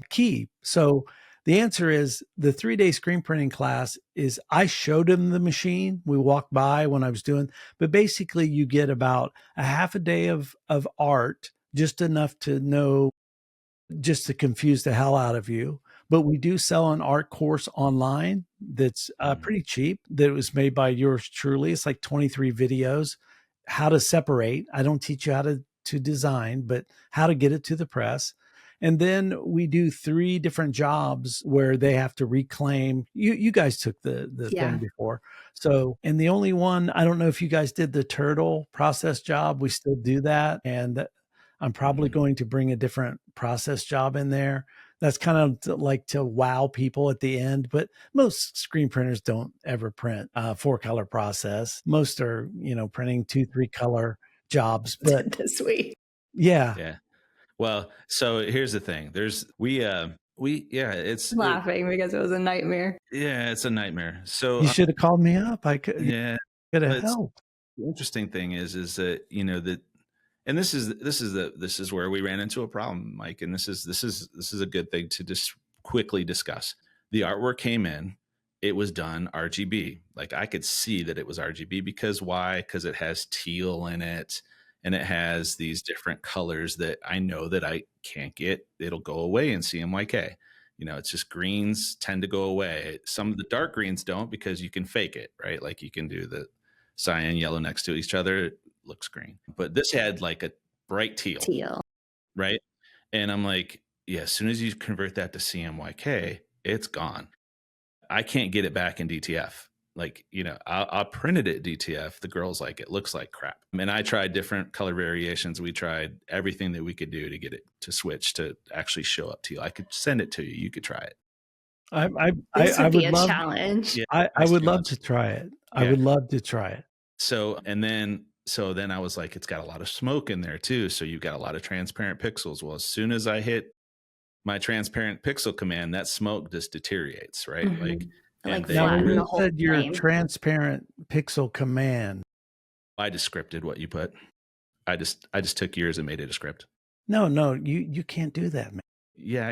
key. So the answer is the 3-day screen printing class is I showed him the machine. We walked by when I was doing, but basically you get about a half a day of art, just enough to know, just to confuse the hell out of you. But we do sell an art course online that's pretty cheap, that was made by yours truly. It's like 23 videos, how to separate. I don't teach you how to design, but how to get it to the press. And then we do 3 different jobs where they have to reclaim. You guys took the thing before. So, and the only one, I don't know if you guys did the turtle process job. We still do that. And I'm probably going to bring a different process job in there. That's kind of like to wow people at the end, but most screen printers don't ever print 4-color process. Most are, printing 2, 3-color jobs, but this week. Yeah. Well, so here's the thing. It's laughing because it was a nightmare. Yeah, it's a nightmare. So you should have called me up. I could have helped. The interesting thing is that, and this is where we ran into a problem, Mike. And this is a good thing to just quickly discuss. The artwork came in, it was done RGB. Like I could see that it was RGB because why? Because it has teal in it. And it has these different colors that I know that I can't get. It'll go away in CMYK. It's just greens tend to go away. Some of the dark greens don't because you can fake it, right? Like you can do the cyan yellow next to each other. It looks green. But this had like a bright teal. Right? And I'm like, yeah, as soon as you convert that to CMYK, it's gone. I can't get it back in DTF. Like, I'll print it at DTF. The girls like, it looks like crap. And I tried different color variations. We tried everything that we could do to get it to switch to actually show up to you. I could send it to you. You could try it. I would love challenge. Yeah, I would love to try it. I would love to try it. So then I was like, it's got a lot of smoke in there too. So you've got a lot of transparent pixels. Well, as soon as I hit my transparent pixel command, that smoke just deteriorates, right? Now, when you said your transparent pixel command, I just scripted what you put. I just took yours and made it a script. No, you can't do that, man. Yeah,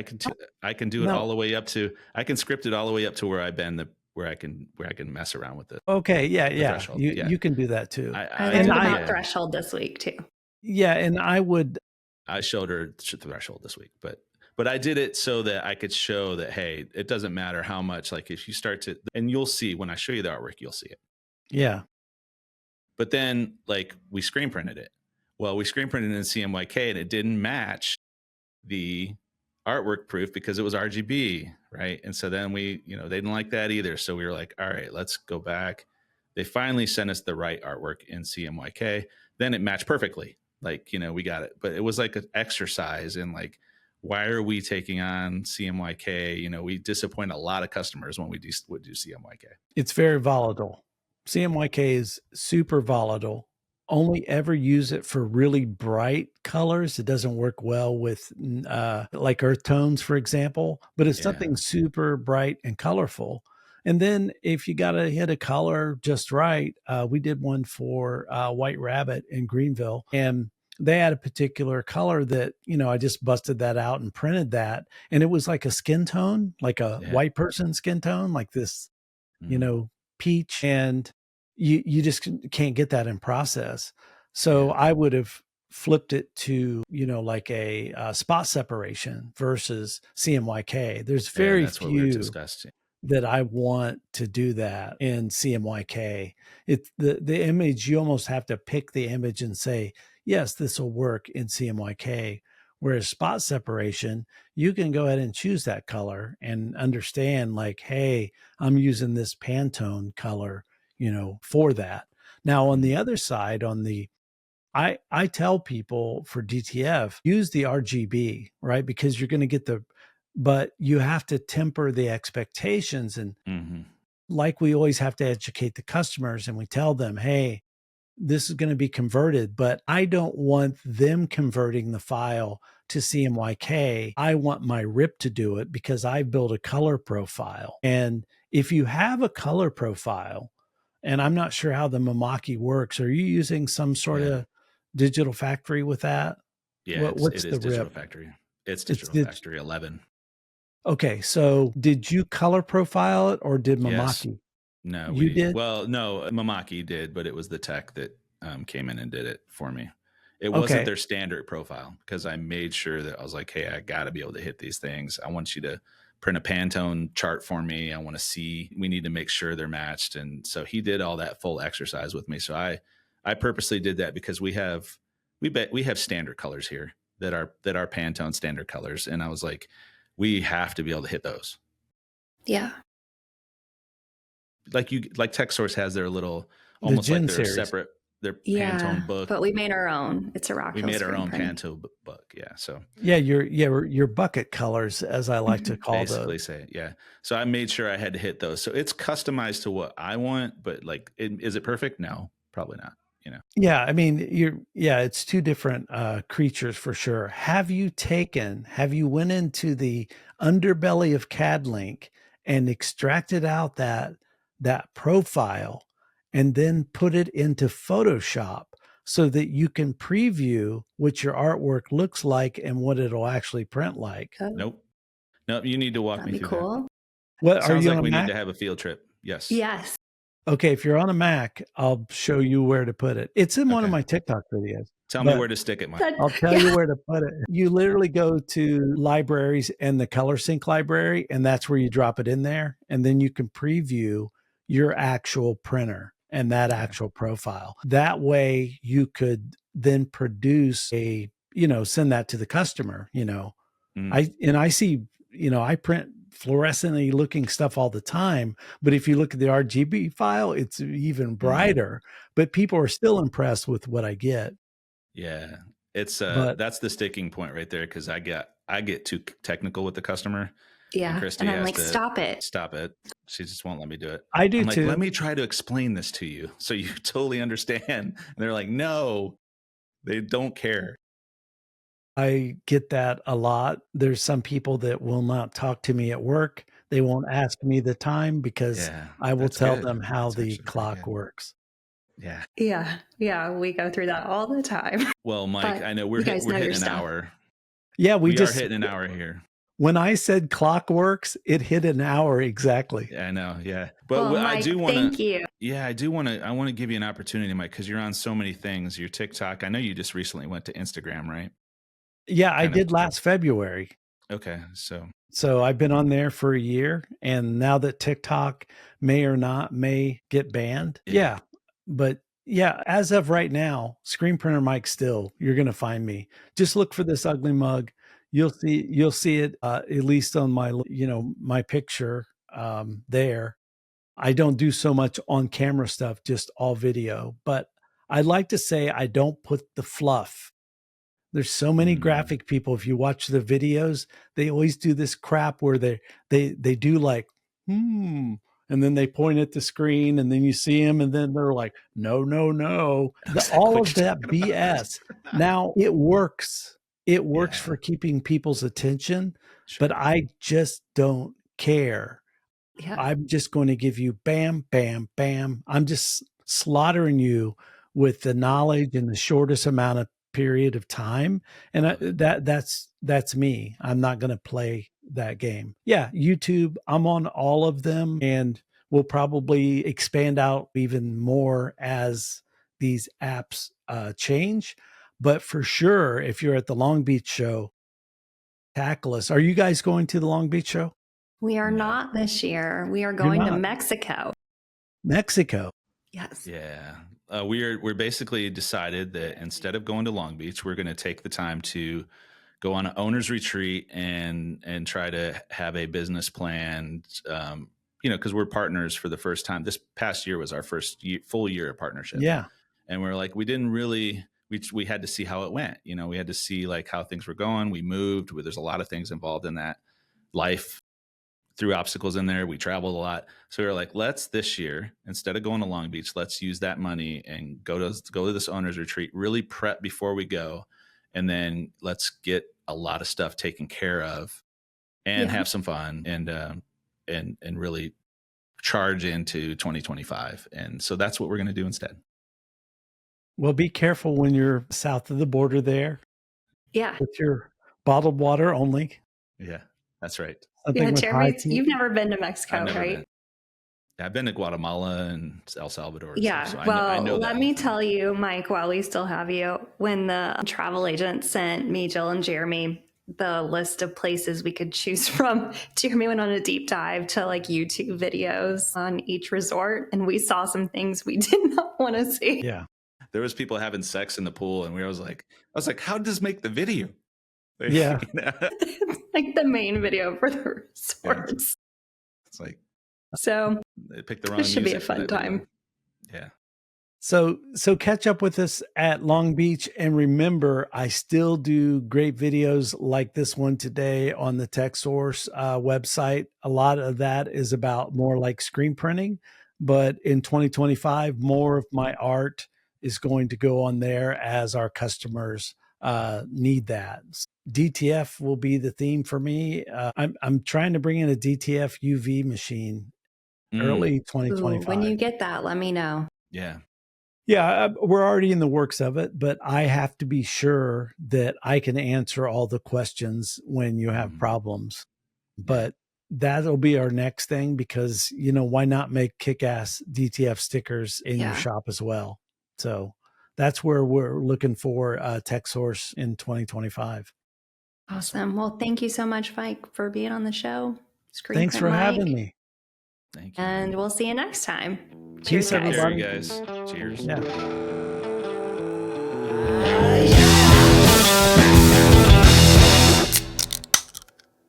I can do it all the way up to. I can script it all the way up to where I bend where I can mess around with it. Okay, yeah. You can do that too. I learned about threshold this week too. Yeah, and I showed her threshold this week, but I did it so that I could show that, hey, it doesn't matter how much, like if you start to, and you'll see when I show you the artwork, you'll see it. Yeah. But then like we screen printed it. Well, we screen printed it in CMYK and it didn't match the artwork proof because it was RGB, right? And so then they didn't like that either. So we were like, all right, let's go back. They finally sent us the right artwork in CMYK. Then it matched perfectly. Like, we got it. But it was like an exercise in like, why are we taking on CMYK? We disappoint a lot of customers when we do CMYK. It's very volatile. CMYK is super volatile. Only ever use it for really bright colors. It doesn't work well with like earth tones, for example, but it's something super bright and colorful. And then if you got to hit a color just right, we did one for White Rabbit in Greenville, and they had a particular color that, I just busted that out and printed that. And it was like a skin tone, like a white person skin tone, like this, peach. And you just can't get that in process. So I would have flipped it to, like a spot separation versus CMYK. There's very that's what we were few discussing. that I want to do that in CMYK. It's the image, you almost have to pick the image and say, yes, this will work in CMYK. Whereas spot separation, you can go ahead and choose that color and understand like, hey, I'm using this Pantone color, for that. Now on the other side, I tell people for DTF, use the RGB, right? Because you're going to get but you have to temper the expectations. And like we always have to educate the customers and we tell them, hey, this is going to be converted, but I don't want them converting the file to CMYK. I want my RIP to do it because I built a color profile. And if you have a color profile, and I'm not sure how the Mamaki works, are you using some sort of digital factory with that? Yeah, What's it the is Digital RIP? Factory. It's Digital Factory 11. Okay, so did you color profile it or did Yes. Mamaki? No, You did? Well, no, Mamaki did, but it was the tech that came in and did it for me. It wasn't Okay. their standard profile because I made sure that I was like, hey, I got to be able to hit these things. I want you to print a Pantone chart for me. I want to see, we need to make sure they're matched. And so he did all that full exercise with me. So I purposely did that because we have standard colors here that are Pantone standard colors. And I was like, we have to be able to hit those. Yeah. Like TechSource has their little, almost like their separate, their Pantone book. But we made our own. It's a rock. We made our own Pantone book. Yeah. So yeah, your bucket colors, as I like to call basically those. say, yeah. So I made sure I had to hit those. So it's customized to what I want, but like, is it perfect? No, probably not. Yeah, I mean, it's two different creatures for sure. Have you went into the underbelly of CADLink and extracted out that profile and then put it into Photoshop so that you can preview what your artwork looks like and what it'll actually print like? Nope. You need to walk me through that. What are Sounds you like on a we Mac? need to have a field trip. Yes. Yes. Okay, if you're on a Mac, I'll show you where to put it. It's in one of my TikTok videos. Tell me where to stick it, Mike. I'll tell you where to put it. You literally go to libraries and the color sync library, and that's where you drop it in there. And then you can preview your actual printer and that actual profile. That way you could then produce send that to the customer, I see, I print fluorescently looking stuff all the time, but if you look at the RGB file, it's even brighter, but people are still impressed with what I get. Yeah. It's that's the sticking point right there. Cause I get too technical with the customer. Yeah. And Christy I'm like, stop it. She just won't let me do it. I do I'm like, too. let me try to explain this to you so you totally understand. And they're like, no, they don't care. I get that a lot. There's some people that will not talk to me at work. They won't ask me the time because I will tell them how the clock works. Yeah. Yeah. Yeah. We go through that all the time. Well, Mike, I know we're hitting an hour. Yeah, we are hitting an hour here. When I said clock works, it hit an hour exactly. Yeah, I know. Yeah. But Mike, I do want to thank you. Yeah, I want to give you an opportunity, Mike, because you're on so many things. Your TikTok. I know you just recently went to Instagram, right? Yeah, I did last February. Okay. So I've been on there for a year, and now that TikTok may get banned. Yeah. But yeah, as of right now, Screen Printer Mike Still, you're going to find me. Just look for this ugly mug. You'll see it at least on my my picture there. I don't do so much on camera stuff, just all video, but I'd like to say I don't put the fluff. There's so many graphic people. If you watch the videos, they always do this crap where they do like, and then they point at the screen and then you see them and then they're like, no. All of that BS. Now it works. It works for keeping people's attention, but I just don't care. Yeah. I'm just going to give you bam, bam, bam. I'm just slaughtering you with the knowledge in the shortest amount of period of time. And that's me. I'm not going to play that game. Yeah. YouTube, I'm on all of them, and we'll probably expand out even more as these apps change. But for sure, if you're at the Long Beach show, tackle us. Are you guys going to the Long Beach show? We are No. not this year. We are going to Mexico. Mexico. Yes. Yeah. We're basically decided that instead of going to Long Beach, we're going to take the time to go on an owner's retreat and try to have a business plan. Because we're partners for the first time. This past year was our first full year of partnership. Yeah. And we're like, we didn't really, we had to see how it went. We had to see like how things were going. We moved. There's a lot of things involved in that. Life threw obstacles in there. We traveled a lot. So we were like, let's this year, instead of going to Long Beach, let's use that money and go to this owner's retreat, really prep before we go. And then let's get a lot of stuff taken care of and have some fun and really charge into 2025. And so that's what we're going to do instead. Well, be careful when you're south of the border there. Yeah. With your bottled water only. Yeah, that's right. Jeremy, you've never been to Mexico, right? I've been to Guatemala and El Salvador. Yeah. So I know let me tell you, Mike, while we still have you, when the travel agent sent me, Jill, and Jeremy the list of places we could choose from, Jeremy went on a deep dive to like YouTube videos on each resort, and we saw some things we did not want to see. Yeah. There was people having sex in the pool, and I was like, how does this make the video? Yeah. Like the main video for the resorts. Yeah. It's like, so they picked the wrong. This should be a fun time. Yeah. So catch up with us at Long Beach, and remember, I still do great videos like this one today on the TechSource website. A lot of that is about more like screen printing, but in 2025, more of my art is going to go on there as our customers need that. DTF will be the theme for me. I'm trying to bring in a DTF UV machine early 2025. When you get that, let me know. Yeah. Yeah, we're already in the works of it, but I have to be sure that I can answer all the questions when you have problems. But that'll be our next thing because, why not make kick-ass DTF stickers in your shop as well? So that's where we're looking for TechSource in 2025. Awesome. Well, thank you so much, Mike, for being on the show. Thanks for having me. Thank you. And we'll see you next time. Cheers, everybody. Guys. Cheers. Yeah.